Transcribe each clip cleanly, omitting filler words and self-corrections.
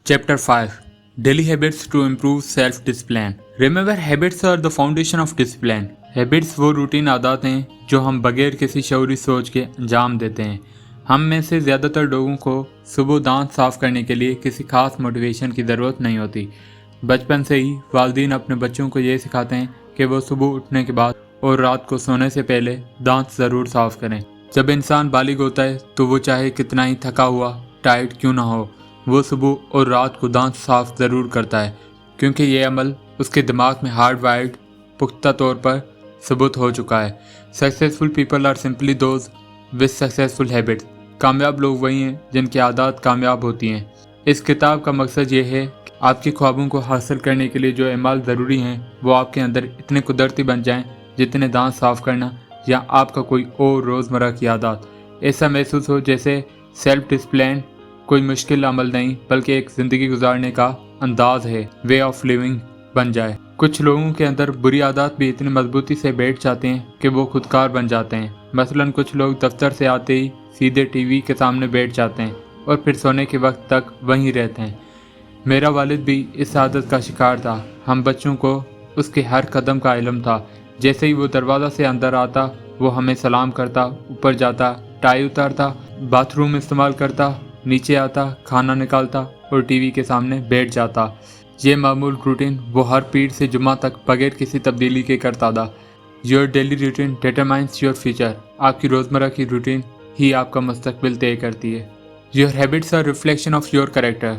Chapter 5 Daily Habits to Improve Self-Discipline. Remember, habits are the foundation of discipline. Habits वो routine आदत हैं जो हम बगैर किसी शऊरी सोच के अंजाम देते हैं। हम में से ज़्यादातर लोगों को सुबह दांत साफ करने के लिए किसी खास मोटिवेशन की ज़रूरत नहीं होती। बचपन से ही वालिदैन अपने बच्चों को ये सिखाते हैं कि वो सुबह उठने के बाद और रात को सोने से पहले दांत ज़रूर साफ करें। जब इंसान बालिग होता है तो वो चाहे कितना ही थका हुआ टायर्ड क्यों ना हो, वो सुबह और रात को दांत साफ ज़रूर करता है, क्योंकि ये अमल उसके दिमाग में हार्ड वायर्ड पुख्ता तौर पर सबूत हो चुका है। Successful people are simply those with successful habits. कामयाब लोग वही हैं जिनकी आदत कामयाब होती हैं। इस किताब का मकसद ये है कि आपके ख्वाबों को हासिल करने के लिए जो अमाल ज़रूरी हैं वो आपके अंदर इतने कुदरती बन जाएं जितने दांत साफ करना या आपका कोई और रोज़मर्रा की आदत। ऐसा महसूस हो जैसे सेल्फ डिसिप्लिन कोई मुश्किल अमल नहीं बल्कि एक ज़िंदगी गुजारने का अंदाज है, वे ऑफ लिविंग बन जाए। कुछ लोगों के अंदर बुरी आदत भी इतनी मजबूती से बैठ जाते हैं कि वो खुदकार बन जाते हैं। मसलन कुछ लोग दफ्तर से आते ही सीधे टीवी के सामने बैठ जाते हैं और फिर सोने के वक्त तक वहीं रहते हैं। मेरा वालिद भी इस आदत का शिकार था। हम बच्चों को उसके हर कदम का इल्म था। जैसे ही वो दरवाज़ा से अंदर आता वो हमें सलाम करता, ऊपर जाता, टाई उतारता, बाथरूम इस्तेमाल करता, नीचे आता, खाना निकालता और टीवी के सामने बैठ जाता। ये मामूल रूटीन वो हर पीर से जुमा तक बगैर किसी तब्दीली के करता था। Your daily routine determines your future. आपकी रोज़मर्रा की रूटीन ही आपका मुस्तकबिल तय करती है। Your habits are reflection of your character.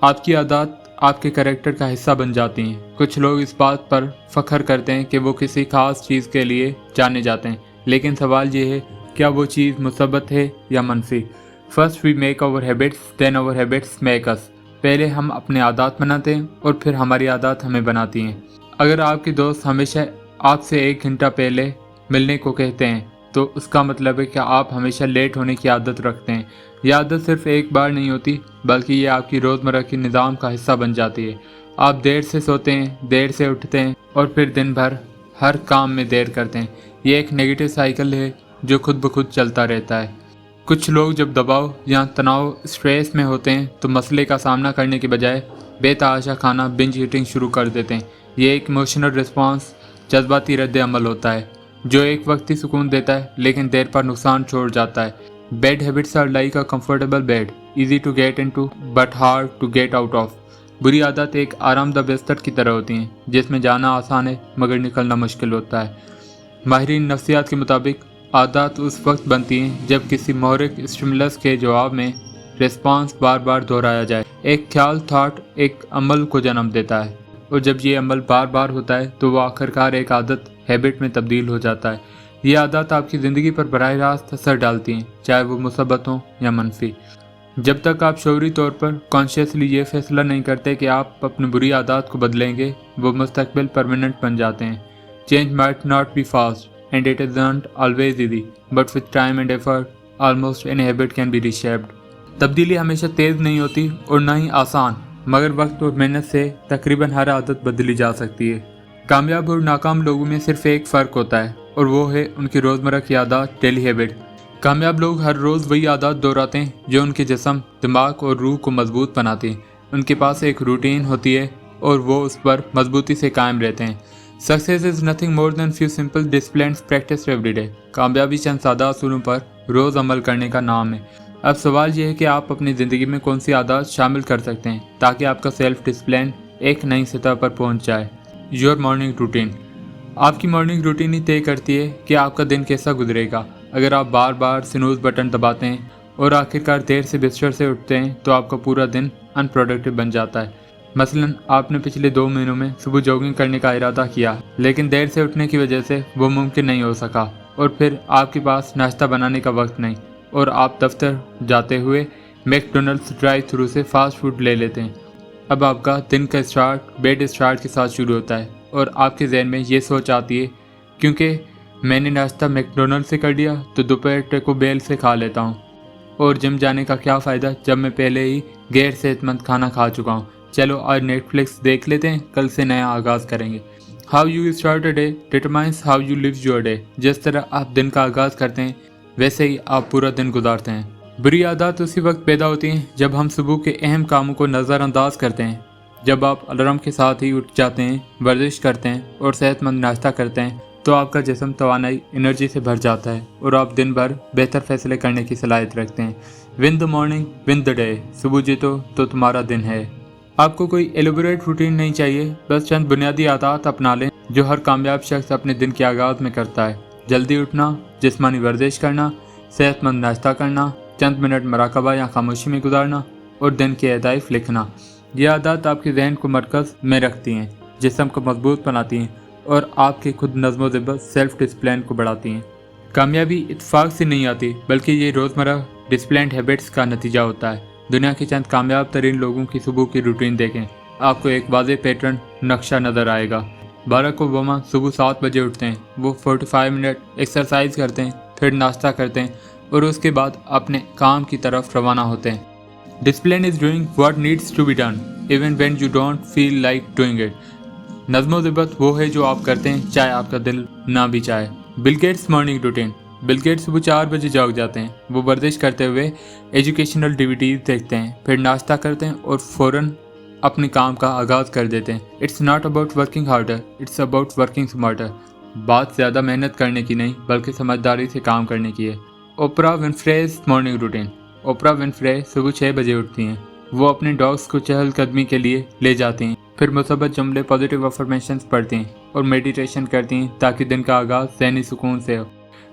आपकी आदत आपके कैरेक्टर का हिस्सा बन जाती हैं। कुछ लोग इस बात पर फख्र करते हैं कि वो किसी खास चीज़ के लिए जाने जाते हैं, लेकिन सवाल ये है क्या वो चीज़ मुसब्बत है या मनफी। First we make our habits then our habits make us. पहले हम अपने आदत बनाते हैं और फिर हमारी आदत हमें बनाती हैं। अगर आपके दोस्त हमेशा आपसे 1 घंटा पहले मिलने को कहते हैं तो उसका मतलब है कि आप हमेशा लेट होने की आदत रखते हैं। यह आदत सिर्फ एक बार नहीं होती बल्कि ये आपकी रोज़मर्रा की निज़ाम का हिस्सा बन जाती है। आप देर से सोते हैं, देर से उठते हैं और फिर दिन भर हर काम में देर करते हैं। ये एक नेगेटिव साइकिल है जो खुद ब खुद चलता रहता है। कुछ लोग जब दबाव या तनाव स्ट्रेस में होते हैं तो मसले का सामना करने के बजाय बेतहाशा खाना बिंज ईटिंग शुरू कर देते हैं। ये एक इमोशनल रिस्पॉन्स जज्बाती रद्द अमल होता है जो एक वक्ती सुकून देता है लेकिन देर पर नुकसान छोड़ जाता है। Bad habits are like a comfortable bed, easy to get into but hard to get out of. बुरी आदत एक आरामदा बिस्तर की तरह होती हैं जिसमें जाना आसान है मगर निकलना मुश्किल होता है। माहिरीन नफ्सियात के मुताबिक आदत उस वक्त बनती हैं जब किसी मोहरिक स्टिमुलस के जवाब में रिस्पांस बार बार दोहराया जाए। एक ख्याल थॉट एक अमल को जन्म देता है और जब ये अमल बार बार होता है तो वो आखिरकार एक आदत हैबिट में तब्दील हो जाता है। ये आदत आपकी ज़िंदगी पर बराह रास्त असर डालती हैं, चाहे वो मुसब्बत हो या मनफी। जब तक आप शऊरी तौर पर कॉन्शियसली ये फैसला नहीं करते कि आप अपनी बुरी आदत को बदलेंगे, वो मुस्तकबिल परमानेंट बन जाते हैं। Change might not be fast and it isn't always easy, but with time and effort, almost any habit can be reshaped. तब्दीली हमेशा तेज़ नहीं होती और ना ही आसान, मगर वक्त और मेहनत से तकरीबन हर आदत बदली जा सकती है। कामयाब और नाकाम लोगों में सिर्फ एक फ़र्क होता है और वो है उनकी रोज़मर्रा की आदत, डेली हैबिट। कामयाब लोग हर रोज़ वही आदत दोहराते हैं जो उनके जिस्म, दिमाग और रूह को मजबूत बनाती हैं। उनके पास एक रूटीन होती है और वो उस पर मजबूती से कायम रहते हैं। Success is nothing more than few simple disciplines practice every day. कामयाबी चंद सादा असूलों पर रोज़ अमल करने का नाम है। अब सवाल यह है कि आप अपनी ज़िंदगी में कौन सी आदत शामिल कर सकते हैं ताकि आपका सेल्फ डिसिप्लिन एक नई सतह पर पहुंच जाए। Your morning routine. आपकी मॉर्निंग रूटीन ही तय करती है कि आपका दिन कैसा गुजरेगा। अगर आप बार बार स्नूज़ बटन दबाते हैं और आखिरकार देर से बिस्तर से उठते हैं तो आपका पूरा दिन अनप्रोडक्टिव बन जाता है। मसलन आपने पिछले 2 महीनों में सुबह जॉगिंग करने का इरादा किया लेकिन देर से उठने की वजह से वो मुमकिन नहीं हो सका और फिर आपके पास नाश्ता बनाने का वक्त नहीं और आप दफ्तर जाते हुए मैकडोनल्ड्स ड्राइव थ्रू से फास्ट फूड ले लेते हैं। अब आपका दिन का स्टार्ट बैड स्टार्ट के साथ शुरू होता है और आपके जहन में ये सोच आती है क्योंकि मैंने नाश्ता मैकडोनल्ड से कर लिया तो दोपहर टेको बेल से खा लेता हूँ और जिम जाने का क्या फ़ायदा जब मैं पहले ही गैर सेहतमंद खाना खा चुका हूँ। चलो आज नेटफ्लिक्स देख लेते हैं, कल से नया आगाज़ करेंगे। How you start a day determines how you live your day. जिस तरह आप दिन का आगाज़ करते हैं वैसे ही आप पूरा दिन गुजारते हैं। बुरी आदत उसी वक्त पैदा होती हैं जब हम सुबह के अहम कामों को नज़रअंदाज करते हैं। जब आप अलार्म के साथ ही उठ जाते हैं, वर्जिश करते हैं और सेहतमंद नाश्ता करते हैं तो आपका जिस्म तवानाई एनर्जी से भर जाता है और आप दिन भर बेहतर फैसले करने की सलाहियत रखते हैं। Win the morning win the day, सुबह जीतो तो तुम्हारा दिन है। आपको कोई एलोबरेट रूटीन नहीं चाहिए, बस चंद बुनियादी आदत अपना लें जो हर कामयाब शख्स अपने दिन के आगाज़ में करता है। जल्दी उठना, जिस्मानी वर्जिश करना, सेहतमंद नाश्ता करना, चंद मिनट मराकबा या खामोशी में गुजारना और दिन के अहदाफ लिखना। ये आदत आपके जहन को मरकज़ में रखती हैं, जिस्म को मजबूत बनाती हैं और आपके खुद नज़्म ज़ब्त सेल्फ डिसिप्लिन को बढ़ाती हैं। कामयाबी इत्तेफाक से नहीं आती, बल्कि ये रोज़मर्रा डिसिप्लिन्ड हैबिट्स का नतीजा होता है। दुनिया के चंद कामयाब तरीन लोगों की सुबह की रूटीन देखें, आपको एक वाज़ेह पैटर्न नक्शा नज़र आएगा। बाराक ओबामा सुबह 7 बजे उठते हैं, वो 45 मिनट एक्सरसाइज करते हैं, फिर नाश्ता करते हैं और उसके बाद अपने काम की तरफ रवाना होते हैं। Discipline is doing what needs to be done even when you don't feel like doing it. नज़्म ज़ब्त वो है जो आप करते हैं चाहे आपका दिल ना भी चाहे। Bill Gates morning routine. Bill Gates सुबह 4 बजे जाग जाते हैं, वो वर्जिश करते हुए एजुकेशनल डीवीडीज देखते हैं, फिर नाश्ता करते हैं और फ़ौरन अपने काम का आगाज़ कर देते हैं। It's not about working harder, it's about working smarter. बात ज़्यादा मेहनत करने की नहीं बल्कि समझदारी से काम करने की है। ओपरा विनफ्रेज मॉर्निंग रूटीन। ओपरा विनफ्रे सुबह 6 बजे उठती हैं, वो अपने डॉग्स को चहलकदमी के लिए ले जाती हैं, फिर मुसब्बत जुमले पॉजिटिव अफर्मेशंस पढ़ती हैं और मेडिटेशन करती हैं ताकि दिन का आगाज़ ज़हनी सुकून से हो।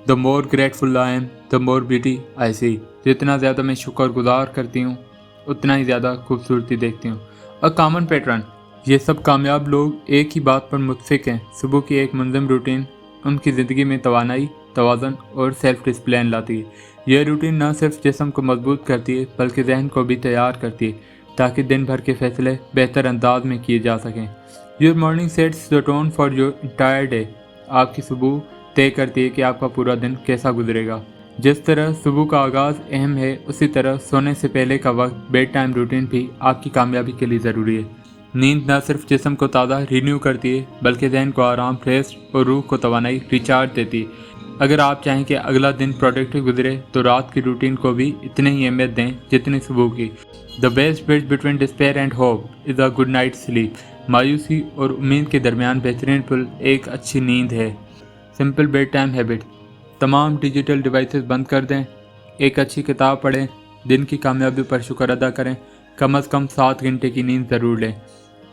The more grateful I am the more beauty I see. जितना ज़्यादा मैं शुक्रगुजार करती हूँ उतना ही ज़्यादा खूबसूरती देखती हूँ। A common pattern. ये सब कामयाब लोग एक ही बात पर मुत्फिक हैं, सुबह की एक मुंज़म रूटीन उनकी ज़िंदगी में तवानाई, तवाज़न और सेल्फ डिसिप्लिन लाती है। यह रूटीन न सिर्फ जिस्म को मजबूत करती है बल्कि जहन को भी तैयार करती है ताकि दिन भर के फैसले बेहतर अंदाज में किए जा सकें। Your morning sets the tone for your entire day. आपकी सुबह तय करती है कि आपका पूरा दिन कैसा गुजरेगा। जिस तरह सुबह का आगाज़ अहम है, उसी तरह सोने से पहले का वक्त, बेड टाइम रूटीन भी आपकी कामयाबी के लिए ज़रूरी है। नींद न सिर्फ जिस्म को ताज़ा रिन्यू करती है बल्कि जहन को आराम, रेस्ट और रूह को तवानाई रिचार्ज देती है। अगर आप चाहें कि अगला दिन प्रोडक्टिव गुजरे तो रात की रूटीन को भी इतनी ही अहमियत दें जितनी सुबह की। The best bridge between despair and hope is a good night sleep. मायूसी और उम्मीद के दरमियान बेहतरीन पुल एक अच्छी नींद है। Simple bed time habit. तमाम डिजिटल डिवाइसेस बंद कर दें, एक अच्छी किताब पढ़ें, दिन की कामयाबी पर शुक्र अदा करें, कम से कम 7 घंटे की नींद ज़रूर लें।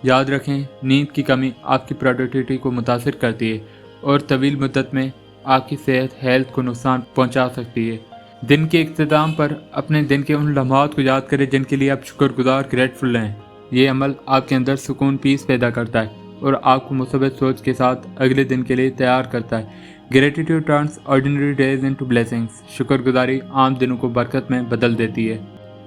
याद रखें, नींद की कमी आपकी प्रोडक्टिविटी को मुतासिर करती है और तवील मुद्दत में आपकी सेहत हेल्थ को नुकसान पहुंचा सकती है। दिन के इख्तिताम पर अपने दिन के उन लम्हात को याद करें जिनके लिए आप शुक्रगुजार ग्रेटफुल हैं। ये अमल आपके अंदर सुकून पीस पैदा करता है और आपको मुसब्बत सोच के साथ अगले दिन के लिए तैयार करता है। Gratitude turns ordinary days into blessings. शुक्रगुजारी आम दिनों को बरकत में बदल देती है।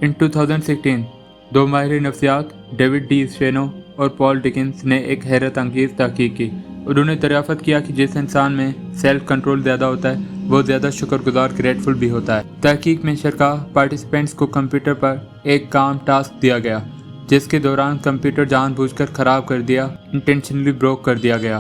इन 2016 दो माहिर नफ्सियात डेविड डी स्टेनो और पॉल डिकिंस ने एक हैरत अंगेज़ तहकीक की। उन्होंने दरियाफ़त किया कि जिस इंसान में सेल्फ कंट्रोल ज़्यादा होता है वो ज़्यादा शुक्रगुजार ग्रेटफुल भी होता है। तहकीक में शरका पार्टिसिपेंट्स को कंप्यूटर पर एक काम टास्क दिया गया जिसके दौरान कंप्यूटर जानबूझकर ख़राब कर दिया, इंटेंशनली ब्रोक कर दिया गया।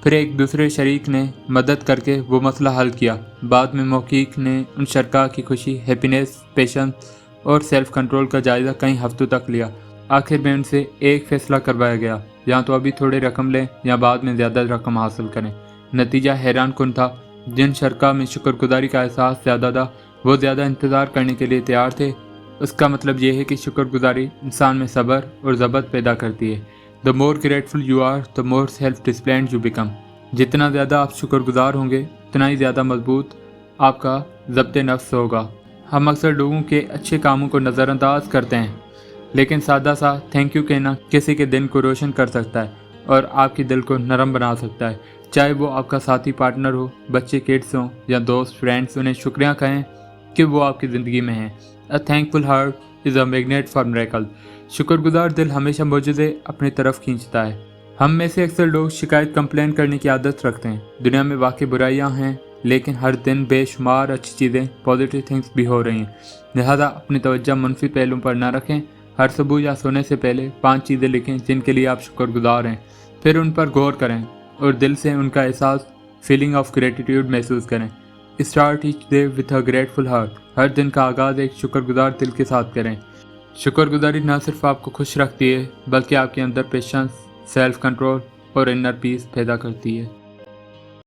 फिर एक दूसरे शरीक ने मदद करके वो मसला हल किया। बाद में मौकीक ने उन शरका की खुशी, हैप्पीनेस, पेशेंस और सेल्फ कंट्रोल का जायज़ा कई हफ्तों तक लिया। आखिर में उनसे एक फ़ैसला करवाया गया, या तो अभी थोड़े रकम लें या बाद में ज़्यादा रकम हासिल करें। नतीजा हैरान कुन था। जिन शरका में शुक्रगुजारी का एहसास ज़्यादा था वो ज़्यादा इंतज़ार करने के लिए तैयार थे। उसका मतलब ये है कि शुक्रगुजारी इंसान में सब्र और ज़बत पैदा करती है। The more grateful you are the more self disciplined you become. जितना ज़्यादा आप शुक्रगुजार होंगे उतना ही ज़्यादा मजबूत आपका ज़ब्त नफ्स होगा। हम अक्सर लोगों के अच्छे कामों को नज़रअंदाज करते हैं, लेकिन सादा सा थैंक यू कहना किसी के दिन को रोशन कर सकता है और आपके दिल को नरम बना सकता है। चाहे वो आपका साथी पार्टनर हो, बच्चे किड्स हों या दोस्त फ्रेंड्स, उन्हें शुक्रिया कहें कि वो आपकी ज़िंदगी में हैं। A thankful heart is a magnet for miracle. शुक्रगुजार दिल हमेशा मौजूदे अपनी तरफ खींचता है। हम में से अक्सर लोग शिकायत कंप्लेन करने की आदत रखते हैं। दुनिया में वाकई बुराइयां हैं, लेकिन हर दिन बेशुमार अच्छी चीज़ें, पॉजिटिव थिंग्स भी हो रही हैं। लिहाजा अपनी तवज्जो मनफी पहलुओं पर ना रखें। हर सुबह या सोने से पहले 5 चीज़ें लिखें जिनके लिए आप शुक्रगुजार हैं, फिर उन पर गौर करें और दिल से उनका एहसास, फीलिंग ऑफ ग्रेटिट्यूड महसूस करें। Start each day with a grateful heart. ہر دن کا آغاز ایک شکر گزار دل کے ساتھ کریں. شکر گزاری نہ صرف آپ کو خوش رکھتی ہے بلکہ آپ کے اندر پیشنس، سیلف کنٹرول اور انر پیس پیدا کرتی ہے.